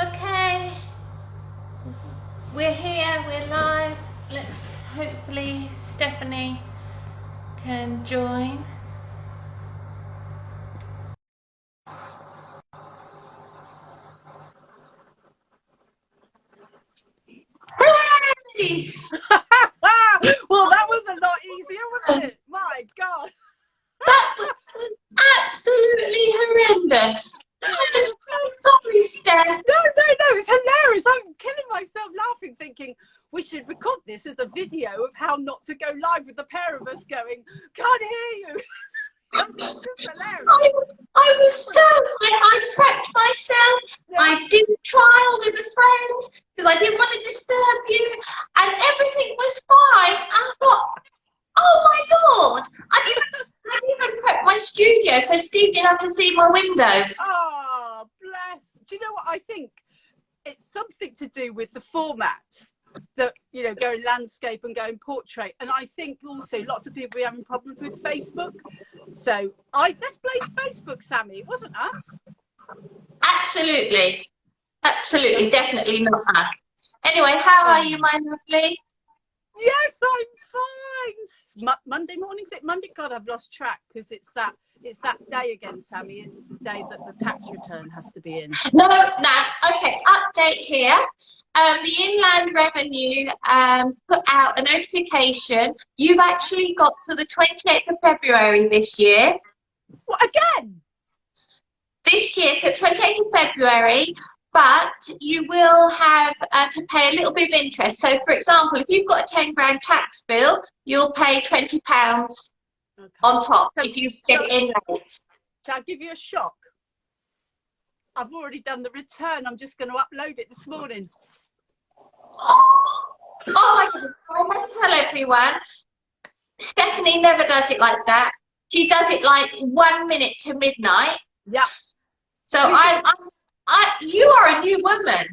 Okay, we're here, we're live. Let's hopefully Stephanie can join. Hey! Well, that was a lot easier, wasn't it? My God. That was absolutely horrendous. I'm so sorry, Steph. No, it's hilarious. I'm killing myself laughing, thinking we should record this as a video of how not to go live with the pair of us going, can't hear you. It's just hilarious. I prepped myself. Yeah. I did a trial with a friend because I didn't want to disturb you, and everything was fine. And I thought, oh my Lord, I didn't even prep my studio so Steve didn't have to see my windows. Oh, bless. Do you know what I think? It's something to do with the formats that, you know, going landscape and going portrait. And I think also lots of people are having problems with Facebook. So let's blame Facebook, Sammy. It wasn't us. Absolutely, definitely not us. Anyway, how are you, my lovely? Yes, I'm fine. Monday morning, is it Monday? God, I've lost track because it's that day again, Sammy. It's the day that the tax return has to be in. No. Okay, update here. The Inland Revenue put out a notification. You've actually got to the 28th of February this year. What, again? This year, to 28th of February, but you will have to pay a little bit of interest. So, for example, if you've got a 10 grand tax bill, you'll pay £20 on top if you get it in late. Shall I give you a shock? I've already done the return. I'm just going to upload it this morning. Oh my goodness, I want to tell everyone, Stephanie never does it like that. She does it like 1 minute to midnight. Yeah. So you are a new woman.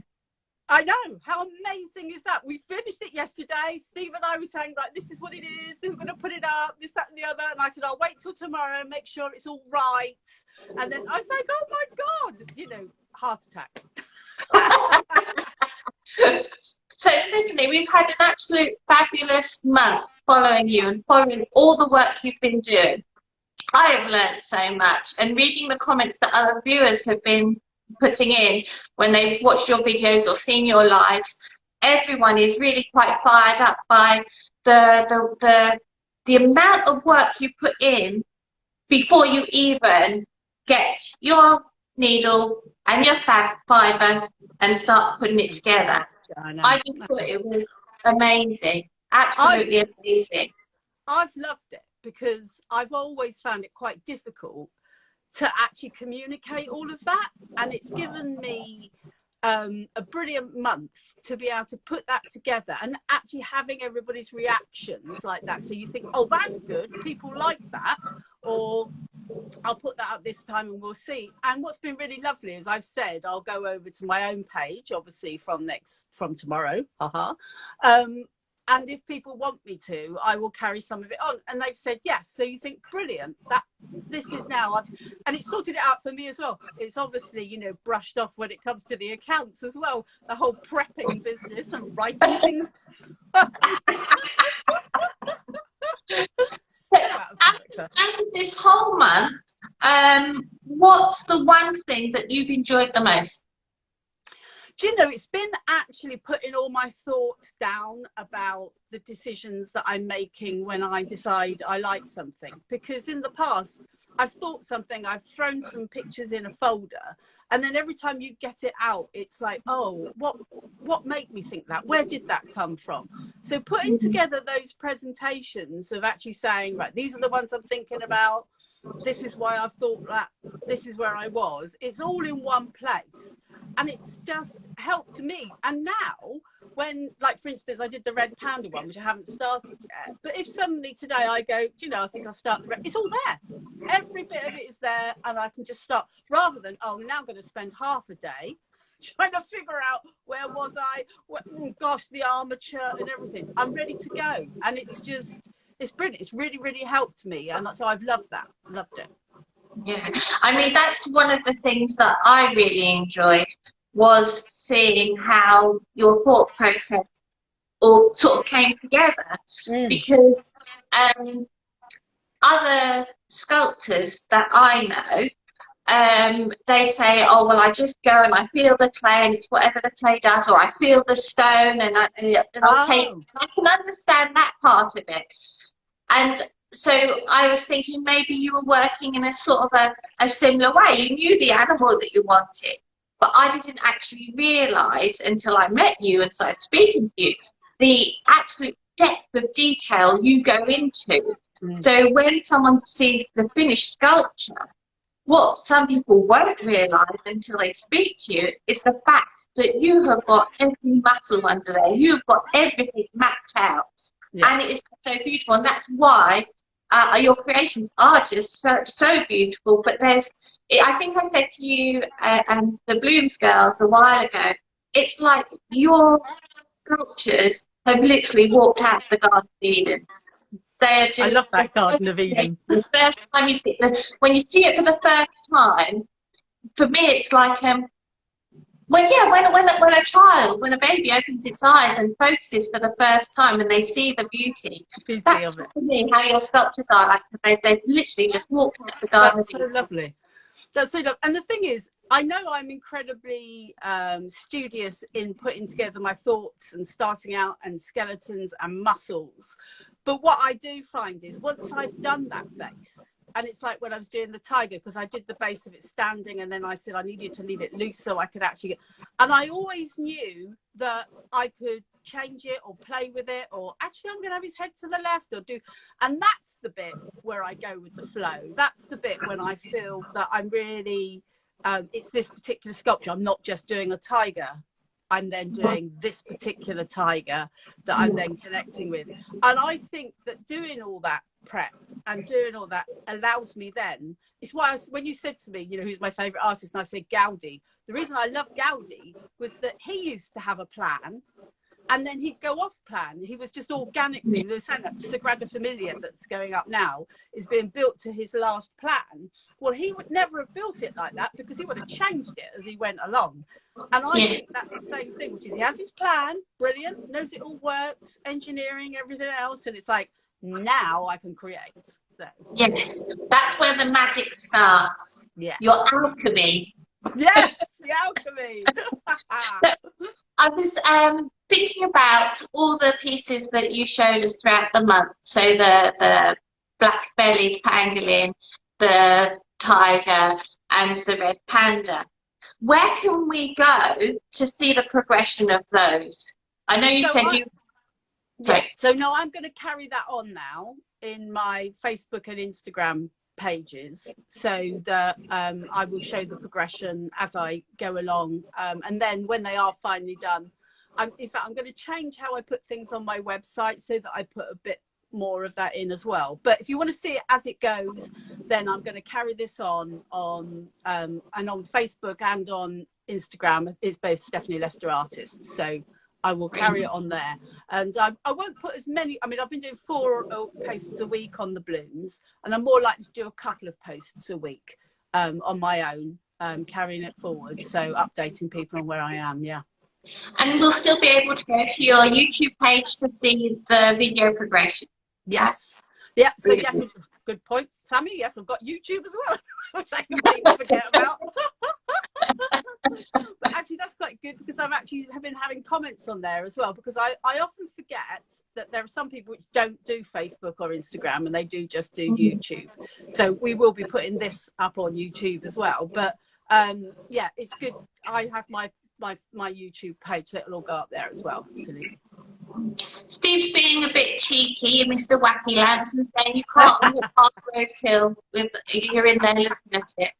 I know. How amazing is that? We finished it yesterday. Steve and I were saying, like, this is what it is. We're going to put it up, this, that, and the other. And I said, I'll wait till tomorrow and make sure it's all right. And then I was like, oh my God, you know, heart attack. So, Stephanie, we've had an absolute fabulous month following you and following all the work you've been doing. I have learned so much, and reading the comments that other viewers have been putting in when they've watched your videos or seen your lives, everyone is really quite fired up by the amount of work you put in before you even get your needle and your fibre and start putting it together. I just thought it was amazing, absolutely amazing. I've loved it because I've always found it quite difficult to actually communicate all of that, and it's given me a brilliant month to be able to put that together and actually having everybody's reactions like that. So you think, oh, that's good, people like that, or I'll put that up this time and we'll see. And what's been really lovely is I've said I'll go over to my own page, obviously from tomorrow, and if people want me to, I will carry some of it on. And they've said yes. So you think, brilliant, that this is now, and it's sorted it out for me as well. It's obviously, you know, brushed off when it comes to the accounts as well, the whole prepping business and writing things. Out of this whole month, what's the one thing that you've enjoyed the most? Do you know, it's been actually putting all my thoughts down about the decisions that I'm making when I decide I like something. Because in the past, I've thought something, I've thrown some pictures in a folder, and then every time you get it out, it's like, oh, what made me think that? Where did that come from? So putting together those presentations of actually saying, right, these are the ones I'm thinking about, this is why I've thought that, this is where I was, it's all in one place. And it's just helped me. And now, when, like, for instance, I did the Red Panda one, which I haven't started yet. But if suddenly today I go, do you know, I think I'll start the it's all there. Every bit of it is there, and I can just start, rather than, oh, now I'm going to spend half a day trying to figure out where was I, gosh, the armature and everything. I'm ready to go. And it's just, it's brilliant. It's really, really helped me. And so I've loved that. Loved it. Yeah, I mean, that's one of the things that I really enjoyed, was seeing how your thought process all sort of came together, because other sculptors that I know, they say, oh, well, I just go and I feel the clay and it's whatever the clay does, or I feel the stone and I'll take, I can understand that part of it. And so I was thinking maybe you were working in a sort of a similar way. You knew the animal that you wanted, but I didn't actually realise until I met you and started speaking to you, the absolute depth of detail you go into. So when someone sees the finished sculpture, what some people won't realise until they speak to you is the fact that you have got every muscle under there. You've got everything mapped out. Yeah. And it is so beautiful. And that's why your creations are just so beautiful. But I think I said to you and the Blooms girls a while ago, it's like your sculptures have literally walked out of the Garden of Eden. They're just, I love that Garden of Eden. The first time you see it, when you see it for the first time, for me it's like when a child, when a baby opens its eyes and focuses for the first time and they see the beauty that's of it. For me how your sculptures are. Like they've literally just walked out the Garden of Eden. That's so lovely. That's so lovely. And the thing is, I know I'm incredibly studious in putting together my thoughts and starting out and skeletons and muscles. But what I do find is once I've done that base, and it's like when I was doing the tiger, because I did the base of it standing and then I said I needed to leave it loose so I could actually get, and I always knew that I could change it or play with it, or actually I'm going to have his head to the left or do, and that's the bit where I go with the flow. That's the bit when I feel that I'm really, it's this particular sculpture. I'm not just doing a tiger. I'm then doing this particular tiger that I'm then connecting with. And I think that doing all that prep and doing all that allows me then, it's why when you said to me, you know, who's my favourite artist, and I said Gaudi, the reason I love Gaudi was that he used to have a plan and then he'd go off plan. He was just organically, they were saying that the Sagrada Familia that's going up now is being built to his last plan. Well, he would never have built it like that because he would have changed it as he went along. And I think that's the same thing, which is he has his plan, brilliant, knows it all works, engineering, everything else. And it's like, now I can create. So yes, that's where the magic starts. Yeah. Your alchemy. Yes, the alchemy. I was thinking about all the pieces that you showed us throughout the month. So the black-bellied pangolin, the tiger, and the red panda. Where can we go to see the progression of those? I know you said you... Yeah. So no, I'm going to carry that on now in my Facebook and Instagram pages, so that I will show the progression as I go along, and then when they are finally done, in fact I'm going to change how I put things on my website so that I put a bit more of that in as well. But if you want to see it as it goes, then I'm going to carry this on and on Facebook and on Instagram. It's both Stephanie Lester Artist, so I will carry it on there. And I won't put as many, I mean, I've been doing 4 posts a week on the Blooms, and I'm more likely to do a couple of posts a week on my own, carrying it forward. So updating people on where I am, yeah. And we'll still be able to go to your YouTube page to see the video progression. Yes. Yeah, so yes, good point, Sammy. Yes, I've got YouTube as well, which I completely forget about. But actually that's quite good, because I've actually been having comments on there as well, because I often forget that there are some people which don't do Facebook or Instagram and they do just do YouTube. So we will be putting this up on YouTube as well. But yeah, it's good. I have my YouTube page, so it'll all go up there as well. Absolutely. Steve's being a bit cheeky, Mr. Wacky Lamps, and saying you can't walk past Roadkill with you're in there looking at it.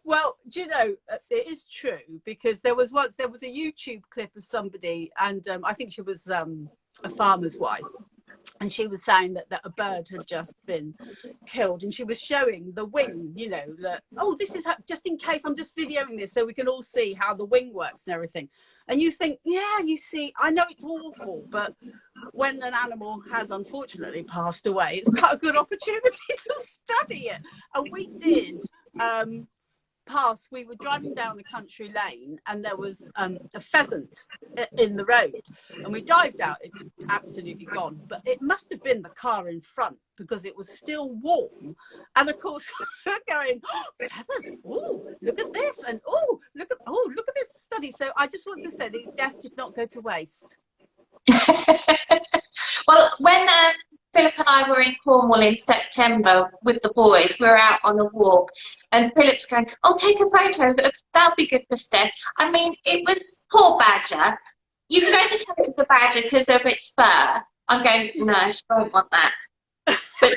Well, do you know, it is true, because there was a YouTube clip of somebody, and I think she was a farmer's wife, and she was saying that a bird had just been killed, and she was showing the wing, you know, that, oh, this is just in case, I'm just videoing this so we can all see how the wing works and everything. And you think, yeah, you see, I know it's awful, but when an animal has unfortunately passed away, it's quite a good opportunity to study it. And we did past, we were driving down a country lane and there was a pheasant in the road, and we dived out. It was absolutely gone, but it must have been the car in front because it was still warm. And of course, we're going, oh, feathers! Oh, look at this! And look at this study. So I just want to say that his death did not go to waste. Well, when Philip and I were in Cornwall in September with the boys, we were out on a walk, and Philip's going, "Oh, take a photo. That'll be good for Steph." I mean, it was poor badger. You can only tell it was a badger because of its fur. I'm going, no, she won't want that. But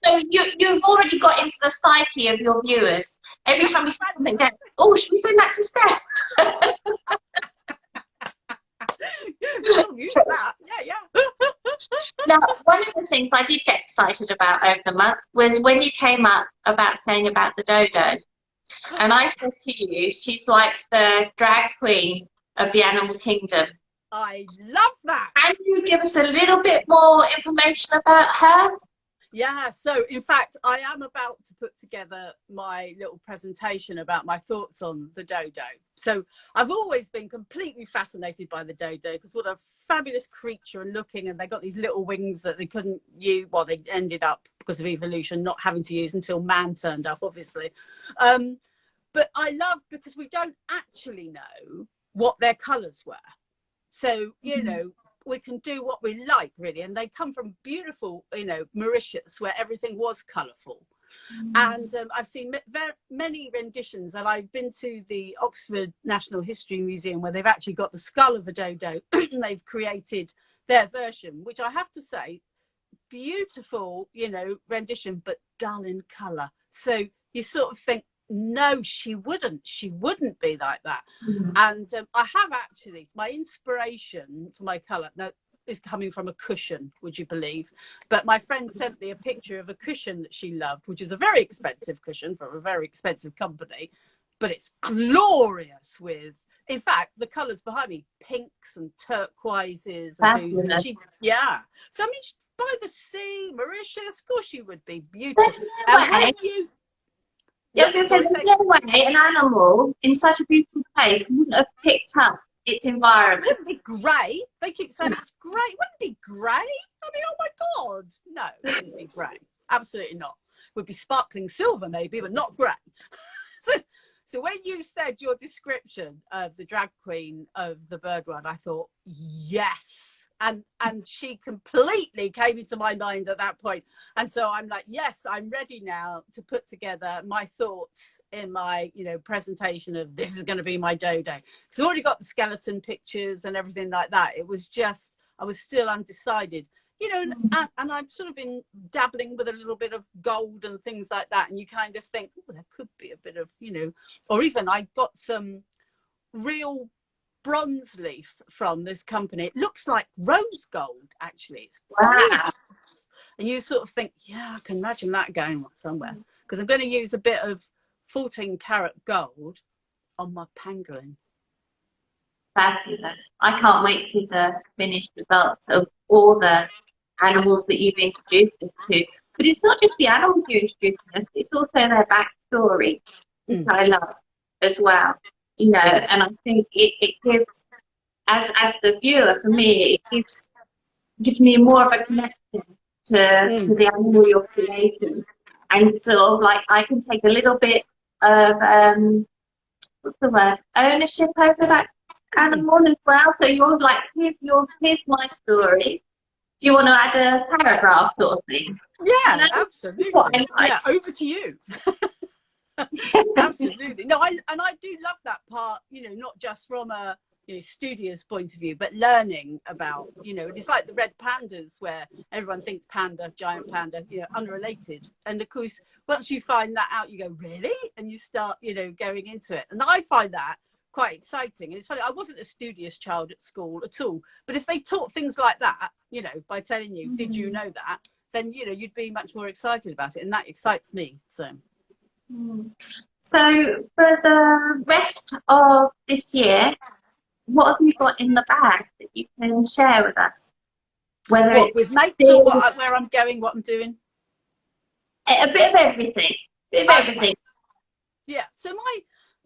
so you've already got into the psyche of your viewers. Every time you see something, go, "Oh, should we send that to Steph?" I'll use that. Yeah. Now, one of the things I did get excited about over the month was when you came up about saying about the dodo. And I said to you, she's like the drag queen of the animal kingdom. I love that. Can you give us a little bit more information about her? Yeah, so in fact, I am about to put together my little presentation about my thoughts on the dodo. So I've always been completely fascinated by the dodo because what a fabulous creature and looking, and they got these little wings that they couldn't use, well, they ended up because of evolution not having to use until man turned up, obviously. But I love because we don't actually know what their colours were. So, you know, we can do what we like, really. And they come from beautiful, you know, Mauritius, where everything was colourful. And I've seen many renditions, and I've been to the Oxford National History Museum where they've actually got the skull of a dodo and they've created their version, which I have to say, beautiful, you know, rendition, but dull in colour. So you sort of think, no, she wouldn't be like that. And I have actually, my inspiration for my colour now is coming from a cushion, would you believe? But my friend sent me a picture of a cushion that she loved, which is a very expensive cushion from a very expensive company, but it's glorious with, in fact, the colours behind me, pinks and turquoises and blues. And she, yeah. So I mean, by the sea, Mauritius, of course she would be beautiful. And when you there's no way an animal in such a beautiful place wouldn't have picked up its environment. Wouldn't it be grey? They keep saying it's grey. Wouldn't it be grey? I mean, oh my God. No, it wouldn't be grey. Absolutely not. It would be sparkling silver maybe, but not grey. So when you said your description of the drag queen of the bird world, I thought, yes. And she completely came into my mind at that point. And so I'm like, yes, I'm ready now to put together my thoughts in my, you know, presentation of this is going to be my dodo. Because I already got the skeleton pictures and everything like that. It was just, I was still undecided, you know, and I've sort of been dabbling with a little bit of gold and things like that. And you kind of think, oh, there could be a bit of, you know, or even I got some real bronze leaf from this company. It looks like rose gold, actually. It's gorgeous. And you sort of think, yeah, I can imagine that going somewhere, because I'm going to use a bit of 14 karat gold on my pangolin. Fabulous. I can't wait to see the finished results of all the animals that you've introduced us to. But it's not just the animals you're introducing us, it's also their backstory, which I love as well. You know, and I think it gives, as the viewer, for me, it gives me more of a connection to the animal you're creating, and sort of like I can take a little bit of what's the word, ownership over that animal as well. So you're like, here's my story. Do you want to add a paragraph, sort of thing? Yeah, absolutely. Yeah, over to you. Absolutely. No, I do love that part, you know, not just from a, you know, studio's point of view, but learning about, you know, it's like the red pandas where everyone thinks panda, giant panda, you know, unrelated. And of course, once you find that out, you go, really? And you start, you know, going into it. And I find that quite exciting. And it's funny, I wasn't a studious child at school at all, but if they taught things like that, you know, by telling you, did you know that, then, you know, you'd be much more excited about it. And that excites me. So for the rest of this year, what have you got in the bag that you can share with us? Whether it's with mates or where I'm going, what I'm doing? A bit of everything. Yeah. So my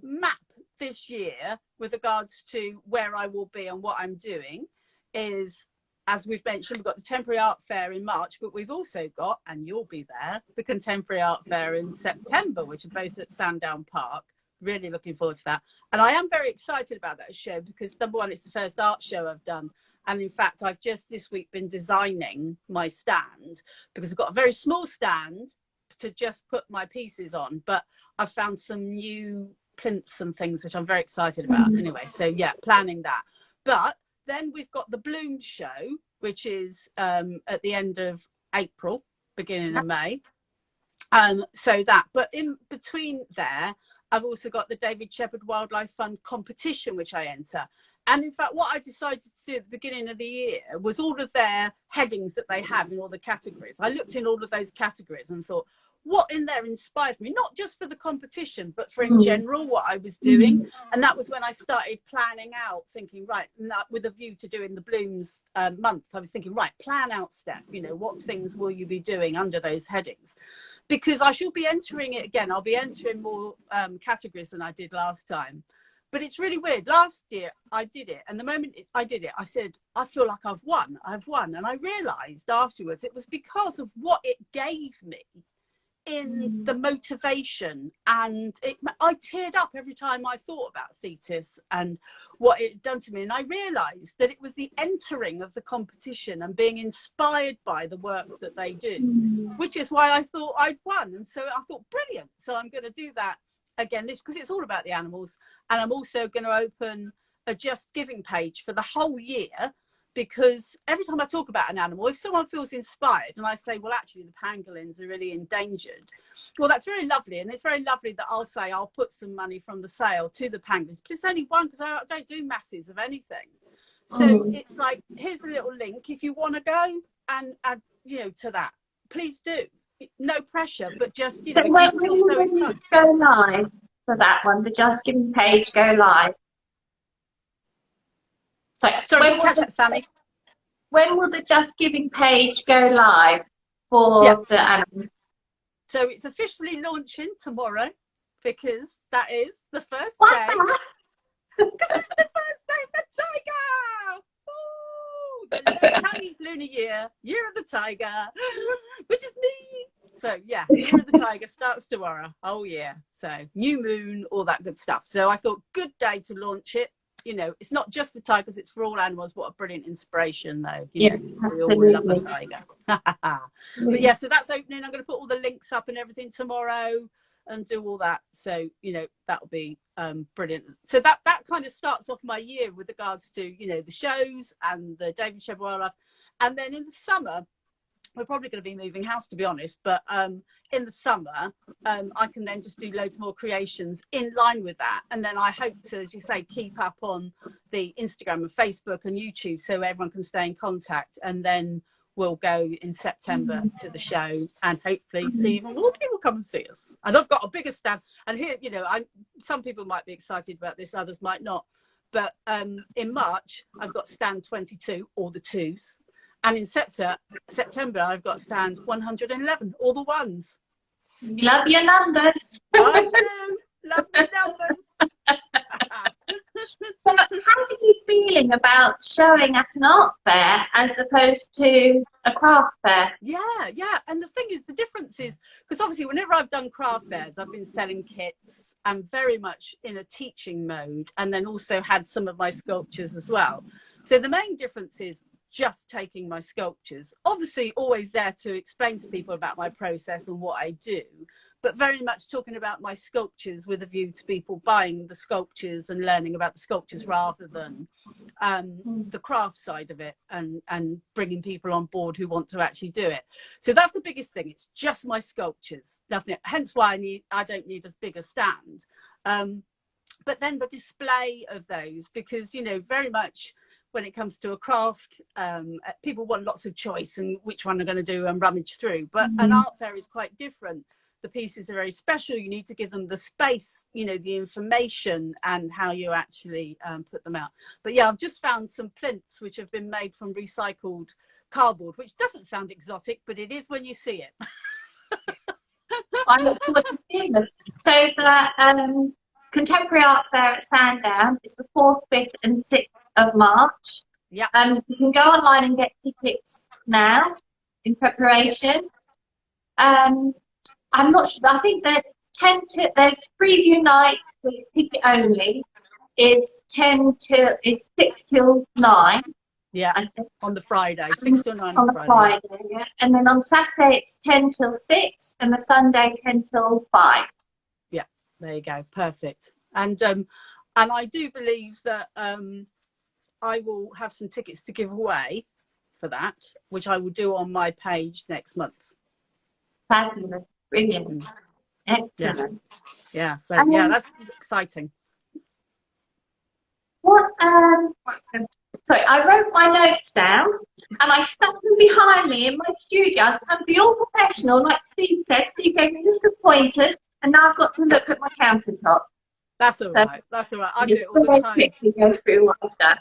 map this year with regards to where I will be and what I'm doing is, as we've mentioned, we've got the Temporary Art Fair in March, but we've also got, and you'll be there, the Contemporary Art Fair in September, which are both at Sandown Park. Really looking forward to that. And I am very excited about that show because, number one, it's the first art show I've done. And in fact, I've just this week been designing my stand because I've got a very small stand to just put my pieces on, but I've found some new plinths and things which I'm very excited about. Anyway, so yeah, planning that. But then we've got the Bloom show, which is at the end of April, beginning of May. So that, but in between there, I've also got the David Shepherd Wildlife Fund competition, which I enter. And in fact, what I decided to do at the beginning of the year was all of their headings that they have in all the categories. I looked in all of those categories and thought, what in there inspires me, not just for the competition, but for in general what I was doing. And that was when I started planning out, thinking, right, with a view to doing the Blooms month, I was thinking, right, plan out, Steph, you know, what things will you be doing under those headings? Because I shall be entering it again. I'll be entering more categories than I did last time. But it's really weird. Last year I did it, and the moment I did it, I said, I feel like I've won. And I realised afterwards it was because of what it gave me in the motivation, and I teared up every time I thought about Thetis and what it had done to me. And I realised that it was the entering of the competition and being inspired by the work that they do, which is why I thought I'd won. And so I thought, brilliant. So I'm going to do that again this, because it's all about the animals. And I'm also going to open a Just Giving page for the whole year, because every time I talk about an animal, if someone feels inspired and I say, well, actually the pangolins are really endangered, well, that's very lovely. And it's very lovely that I'll say I'll put some money from the sale to the pangolins, but it's only one, because I don't do masses of anything. So it's like, here's a little link if you want to go and add, you know, to that, please do. No pressure, but just, you know, So if when you feel will so the inclined. go live for that one, the Just Giving page go live? Sorry, I didn't catch that, Sammy. When will the Just Giving page go live for the animals? So it's officially launching tomorrow, because that is the first What? day. Because it's the first day of the tiger! Ooh, the Chinese lunar year of the tiger, which is me. So yeah, year of the tiger starts tomorrow. Oh yeah. So new moon, all that good stuff. So I thought, good day to launch it. You know, it's not just for tigers, it's for all animals. What a brilliant inspiration, though. You know, we all love a tiger. But yeah, so that's opening. I'm going to put all the links up and everything tomorrow and do all that. So, you know, that'll be brilliant. So that kind of starts off my year with regards to, you know, the shows and the David Shepherd Wildlife. And then in the summer, we're probably going to be moving house, to be honest, but in the summer I can then just do loads more creations in line with that. And then I hope to, as you say, keep up on the Instagram and Facebook and YouTube so everyone can stay in contact. And then we'll go in September to the show and hopefully see even more people come and see us. And I've got a bigger stand, and here, you know, some people might be excited about this, others might not, but in March I've got stand 22, or the twos. And in September, I've got stand 111, all the ones. Love your numbers. I do. Love the numbers. So how are you feeling about showing at an art fair as opposed to a craft fair? Yeah. And the thing is, the difference is, because obviously whenever I've done craft fairs, I've been selling kits and very much in a teaching mode, and then also had some of my sculptures as well. So the main difference is just taking my sculptures, obviously always there to explain to people about my process and what I do, but very much talking about my sculptures with a view to people buying the sculptures and learning about the sculptures rather than the craft side of it, and bringing people on board who want to actually do it. So that's the biggest thing. It's just my sculptures, nothing. Hence why I don't need as big a stand. But then the display of those, because, you know, very much when it comes to a craft, people want lots of choice and which one they're going to do and rummage through. But an art fair is quite different. The pieces are very special. You need to give them the space, you know, the information and how you actually put them out. But yeah, I've just found some plinths which have been made from recycled cardboard, which doesn't sound exotic, but it is when you see it. I look forward to seeing them. So the Contemporary Art Fair at Sandown is the 4th, 5th and 6th of March. Yeah. You can go online and get tickets now in preparation. I'm not sure. I think that there's preview night with ticket only is 6 till 9. Yeah, I think. on the Friday, 6 to 9 On on the Friday. Friday, yeah. And then on Saturday it's 10 till 6 and the Sunday 10 till 5. Yeah, there you go. Perfect. And I do believe that I will have some tickets to give away for that, which I will do on my page next month. Fabulous. Brilliant. Excellent. Yeah, so yeah, that's exciting. Sorry, I wrote my notes down and I stuck them behind me in my studio. I'm be all professional, like Steve said. Steve gave me just the pointers and now I've got to look at my countertop. That's all right. That's all right. I do it all the Very time. quickly go through what I've done.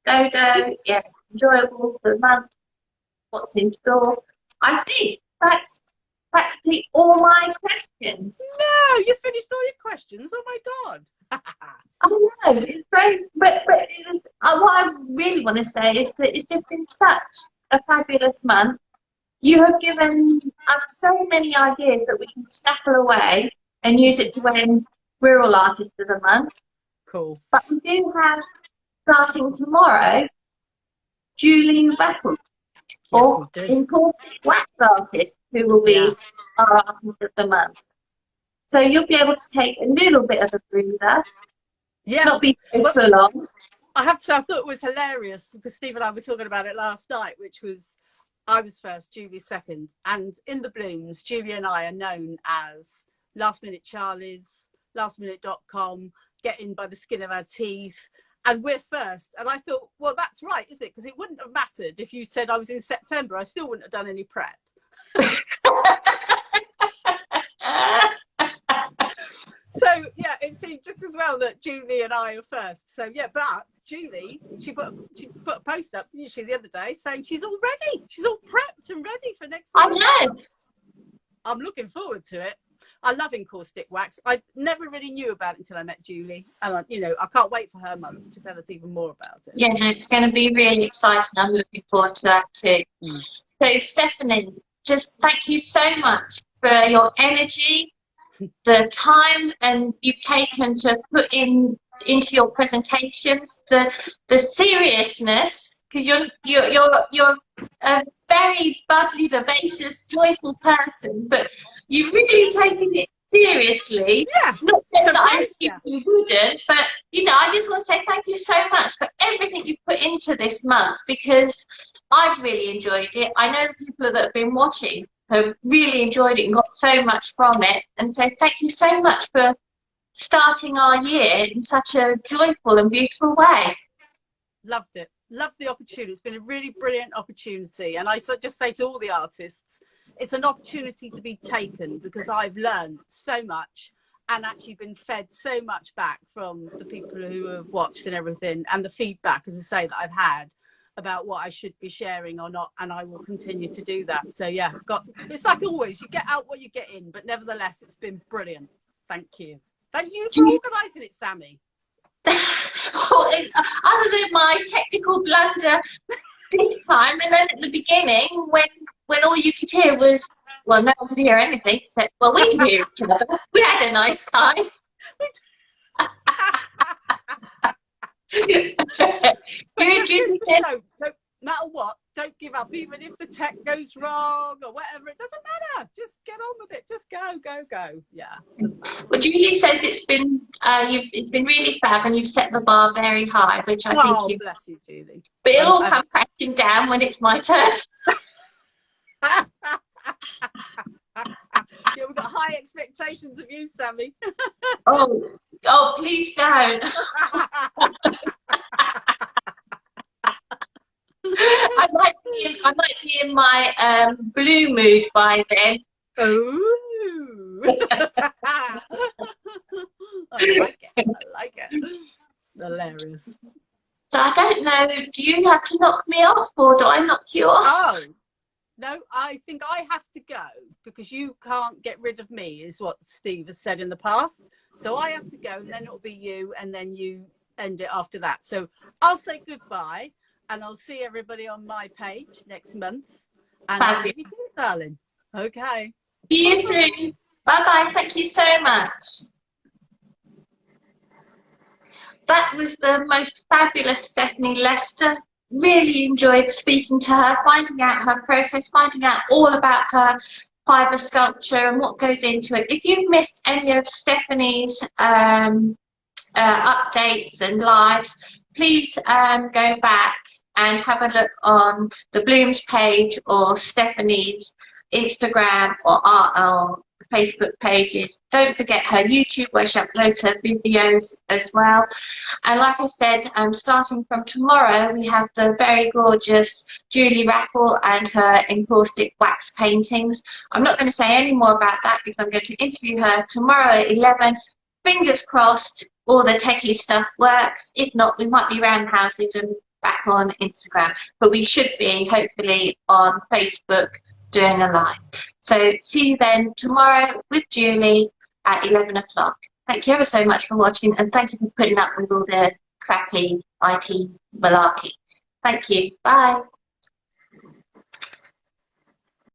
Dodo, yeah, enjoyable for the month. What's in store? I did. That's practically all my questions. No, you finished all your questions. Oh my God. I know, it's very, but it was, what I really want to say is that it's just been such a fabulous month. You have given us so many ideas that we can snaffle away and use it to win Rural Artist of the Month. Cool. But we do have, starting tomorrow, Julie Raffles, or Imported Wax Artist, who will be our Artist of the Month. So you'll be able to take a little bit of a breather. Yes. Not be so full on. I have to say, I thought it was hilarious because Steve and I were talking about it last night, which was I was first, Julie second. And in the Blooms, Julie and I are known as Last Minute Charlies, lastminute.com, Get In by the Skin of Our Teeth. And we're first. And I thought, well, that's right, isn't it? Because it wouldn't have mattered if you said I was in September. I still wouldn't have done any prep. So yeah, it seemed just as well that Julie and I are first. So yeah, but Julie, she put a post up, didn't she, the other day, saying she's all ready. She's all prepped and ready for next I month. know. I'm looking forward to it. I love encaustic wax. I never really knew about it until I met Julie, and I can't wait for her month to tell us even more about it. Yeah, no, it's going to be really exciting. I'm looking forward to that too. So Stephanie, just thank you so much for your energy, the time and you've taken to put into your presentations, the seriousness, because you're a very bubbly, vivacious, joyful person, but you've really taken it seriously. Yes. Not that I think you wouldn't, but I just want to say thank you so much for everything you've put into this month, because I've really enjoyed it. I know the people that have been watching have really enjoyed it and got so much from it. And so thank you so much for starting our year in such a joyful and beautiful way. Loved it. Loved the opportunity. It's been a really brilliant opportunity. And I just say to all the artists, it's an opportunity to be taken, because I've learned so much and actually been fed so much back from the people who have watched and everything, and the feedback, as I say, that I've had about what I should be sharing or not, and I will continue to do that. So yeah, it's like always, you get out what you get in, but nevertheless, it's been brilliant. Thank you. Thank you for organising it, Sammy. Other than my technical blunder this time, and then at the beginning, when all you could hear was, well, no one could hear anything except, well, we could hear each other. We had a nice time. No matter what, don't give up. Even if the tech goes wrong or whatever, it doesn't matter. Just get on with it. Just go. Yeah. Well, Julie says it's been really fab, and you've set the bar very high, which I think you. Bless you, Julie. But it'll all come crashing down when it's my turn. Yeah, we've got high expectations of you, Sammy. Oh, please don't. I might be in my blue mood by then. Ooh. I like it. Hilarious. So I don't know, do you have to knock me off, or do I knock you off? Oh, No, I think I have to go because you can't get rid of me, is what Steve has said in the past. So I have to go, and then it'll be you, and then you end it after that. So I'll say goodbye, and I'll see everybody on my page next month. And I'll leave you to it, darling. Okay. See you soon. Bye-bye. Thank you so much. That was the most fabulous Stephanie Lester. Really enjoyed speaking to her, finding out her process, finding out all about her fibre sculpture and what goes into it. If you've missed any of Stephanie's updates and lives, please go back and have a look on the Blooms page or Stephanie's Instagram or our Facebook pages. Don't forget her YouTube where she uploads her videos as well. And like I said, starting from tomorrow, we have the very gorgeous Julie Raffle and her encaustic wax paintings. I'm not going to say any more about that because I'm going to interview her tomorrow at 11. Fingers crossed all the techie stuff works. If not, we might be around houses and back on Instagram. But we should be, hopefully, on Facebook doing a live. So see you then tomorrow with Julie at 11 o'clock. Thank you ever so much for watching, and thank you for putting up with all the crappy IT malarkey. Thank you. Bye.